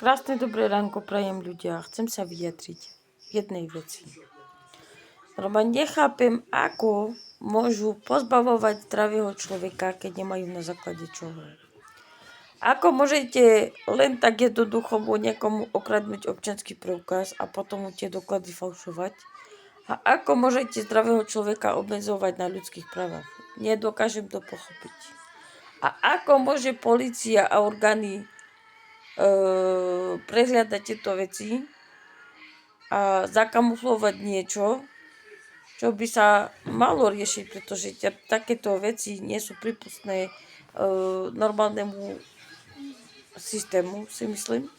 Krásne dobré ránko prajem ľudia. Chcem sa vyjadriť v jednej veci. Normálne nechápem, ako môžu pozbavovať zdravého človeka, keď nemajú na základe čoho. Ako môžete len tak jednoducho niekomu okradnúť občiansky preukaz a potom mu tie doklady falšovať? A ako môžete zdravého človeka obmedzovať na ľudských právach? Nedokážem to pochopiť. A ako môže polícia a orgány prehľadať tieto veci a zakamuflovať niečo, čo by sa malo riešiť, pretože takéto veci nie sú prípustné normálnemu systému, si myslím.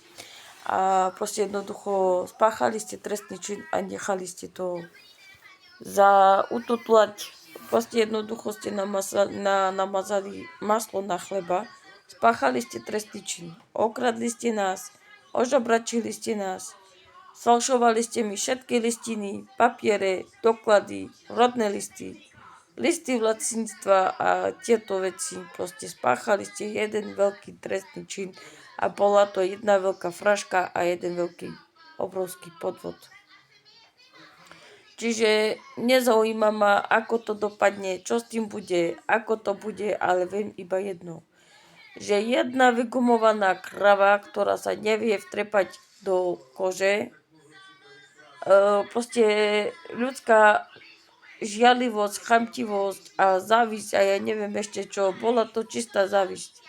A proste jednoducho spáchali ste trestný čin a nechali ste to ututlať. Proste jednoducho ste namazali maslo na chleba. Spáchali ste trestný čin. Okradli ste nás. Ožobračili ste nás. Sfalšovali ste mi všetky listiny, papiere, doklady, rodné listy, listy vlastníctva a tieto veci. Proste spáchali ste jeden veľký trestný čin a bola to jedna veľká fraška a jeden veľký obrovský podvod. Čiže nezaujíma ma, ako to dopadne, čo s tým bude, ako to bude, ale viem iba jedno. Že jedna vygumovaná krava, ktorá sa nevie vtrepať do kože, proste ľudská žiarlivosť, chamtivosť a závisť a ja neviem ešte čo, bola to čistá závisť.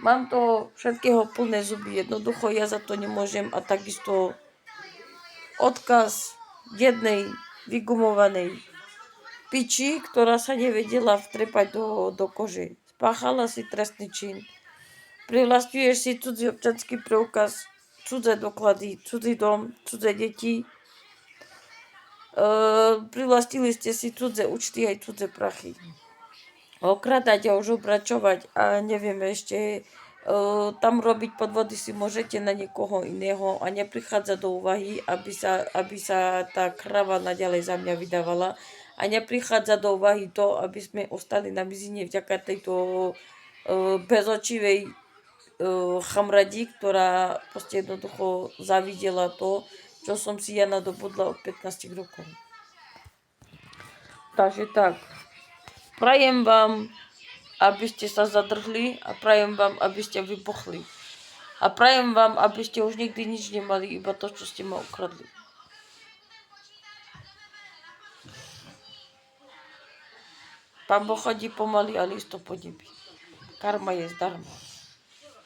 Mám to všetkého plné zuby, jednoducho ja za to nemôžem a takisto odkaz jednej vygumovanej piči, ktorá sa nevedela vtrepať do kože. Spáchala si trestný čin. Privlastňuješ si cudzí občiansky preukaz, cudzé doklady, cudzí dom, cudzé deti. Privlastnili ste si cudzé účty aj cudzé prachy. Okradať a ožobračovať a neviem ešte tam robiť podvody si môžete na niekoho iného a neprichádza do úvahy, aby sa tá krava naďalej za mňa vydávala a neprichádza do úvahy to, aby sme ostali na mizine vďaka tejto bezočivej chamradi, ktorá proste jednoducho zavidela to, čo som si ja nadobudla od 15 rokov. Takže tak, prajem vám, aby ste sa zadrhli a prajem vám, aby ste vybuchli. A prajem vám, aby ste už nikdy nič nemali, iba to, čo ste ma ukradli. Pán Boh chodí pomaly, ale isto po nebi. Karma je zdarma.